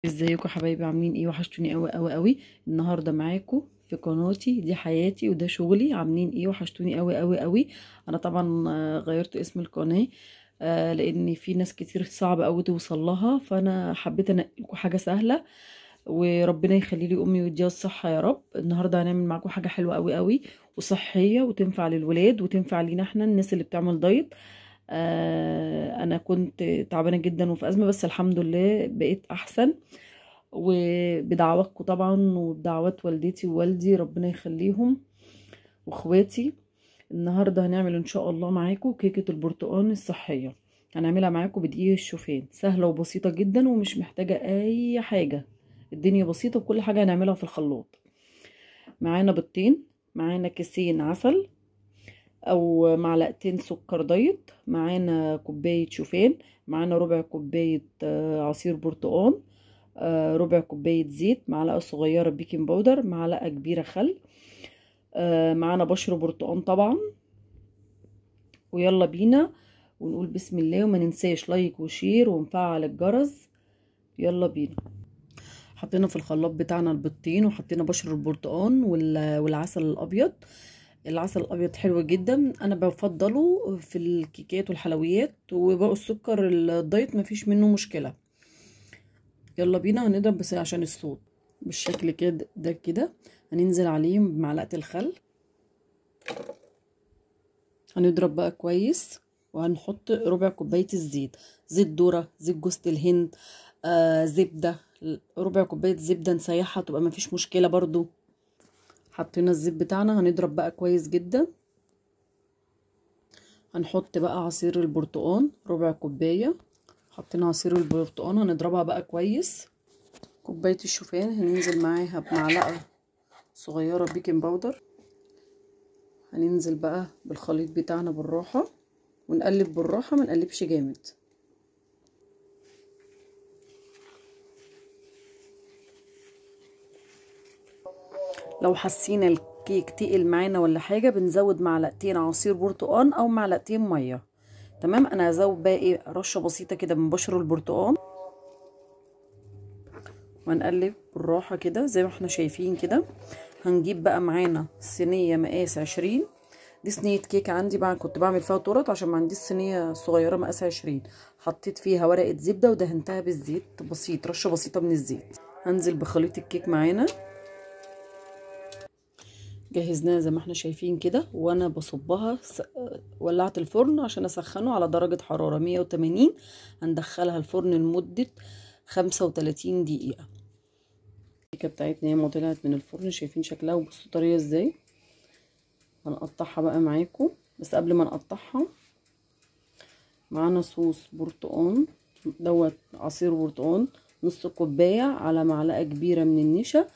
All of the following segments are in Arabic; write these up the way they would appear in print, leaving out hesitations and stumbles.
ازيكم حبايبي؟ عاملين ايه؟ وحشتوني قوي قوي قوي. النهارده معاكم في قناتي دي حياتي وده شغلي. عاملين ايه؟ وحشتوني قوي قوي قوي. انا طبعا غيرت اسم القناه لان في ناس كتير صعب قوي توصل لها، فانا حبيت انقل لكم حاجه سهله، وربنا يخلي لي امي ويديها الصحه يا رب. النهارده هنعمل معاكم حاجه حلوه قوي قوي وصحيه وتنفع للولاد وتنفع لينا احنا الناس اللي بتعمل دايت. انا كنت تعبانه جدا وفي ازمه، بس الحمد لله بقيت احسن، وبدعواتكم طبعا وبدعوات والدتي ووالدي ربنا يخليهم واخواتي. النهارده هنعمل ان شاء الله معاكم كيكه البرتقال الصحيه. هنعملها معاكم بدقيق الشوفان، سهله وبسيطه جدا ومش محتاجه اي حاجه. الدنيا بسيطه وكل حاجه هنعملها في الخلاط. معانا بيضتين، معانا كيسين عسل او معلقتين سكر دايت، معانا كوبايه شوفان، معانا ربع كوبايه عصير برتقال، ربع كوباية زيت، معلقة صغيرة بيكنج باودر، معلقة كبيرة خل، معانا بشر برتقان طبعا. ويلا بينا ونقول بسم الله، وما ننساش لايك وشير ونفعل الجرس. يلا بينا. حطينا في الخلاط بتاعنا البيضتين، وحطينا بشر البرتقان والعسل الابيض. العسل الابيض حلو جدا، انا بفضله في الكيكات والحلويات، وباقي السكر الدايت مفيش منه مشكله. يلا بينا هنضرب بس عشان الصوت بالشكل كده ده كده. هننزل عليه بمعلقه الخل، هنضرب بقى كويس، وهنحط ربع كوبايه الزيت، زيت ذره، زيت جوز الهند، زبده، ربع كوبايه زبده نسيحها تبقى مفيش مشكله برضو. حطينا الزيت بتاعنا، هنضرب بقى كويس جدا. هنحط بقى عصير البرتقال ربع كوبايه، حطينا عصير البرتقال هنضربها بقى كويس. كوبايه الشوفان هننزل معاها بمعلقه صغيره بيكنج باودر. هننزل بقى بالخليط بتاعنا بالراحه، ونقلب بالراحه ما نقلبش جامد. لو حسينا الكيك تقل معانا ولا حاجه بنزود معلقتين عصير برتقال او معلقتين ميه. تمام. انا هزود بقى ايه رشه بسيطه كده من بشر البرتقال، وهنقلب بالراحه كده زي ما احنا شايفين كده. هنجيب بقى معانا صينيه مقاس 20. دي صينيه كيك عندي بقى، كنت بعمل فيها تورت عشان ما عنديش صينيه صغيره مقاس 20. حطيت فيها ورقه زبده ودهنتها بالزيت بسيط، رشه بسيطه من الزيت. هنزل بخليط الكيك معانا، جهزناها زي ما احنا شايفين كده. وانا بصبها ولعت الفرن عشان اسخنه على درجه حراره 180. هندخلها الفرن لمده 35 دقيقه. الكيكه بتاعتنا هي ما طلعت من الفرن، شايفين شكلها وبصوا طريه ازاي. هنقطعها بقى معاكم، بس قبل ما نقطعها معانا صوص برتقان دوت، عصير برتقان نص كوبايه على معلقه كبيره من النشا،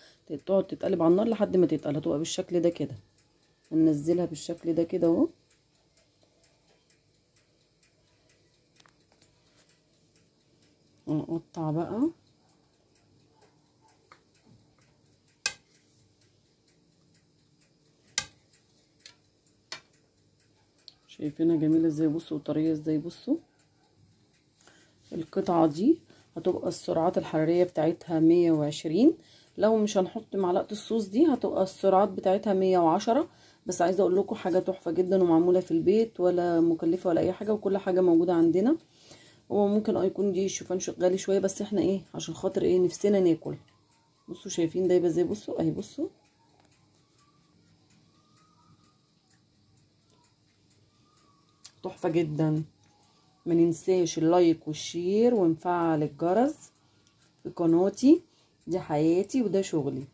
تقعد تتقلب على النار لحد ما تتقل، هتبقى بالشكل ده كده. هننزلها بالشكل ده كده اهو. ونقطع بقى. شايفينها جميله ازاي؟ بصوا وطريه ازاي. بصوا القطعه دي هتبقى السعرات الحراريه بتاعتها 120. لو مش هنحط معلقه الصوص دي هتبقى السعرات بتاعتها 110. بس عايزه اقول لكم حاجه تحفه جدا ومعموله في البيت، ولا مكلفه ولا اي حاجه، وكل حاجه موجوده عندنا. هو ممكن يكون دي الشوفان غالي شويه، بس احنا ايه عشان خاطر ايه نفسنا ناكل. بصوا شايفين دايبه ازاي؟ بصوا اهي، بصوا تحفه جدا. ما ننساش اللايك والشير ونفعل الجرس في قناتي دي حياتي وده شغلي.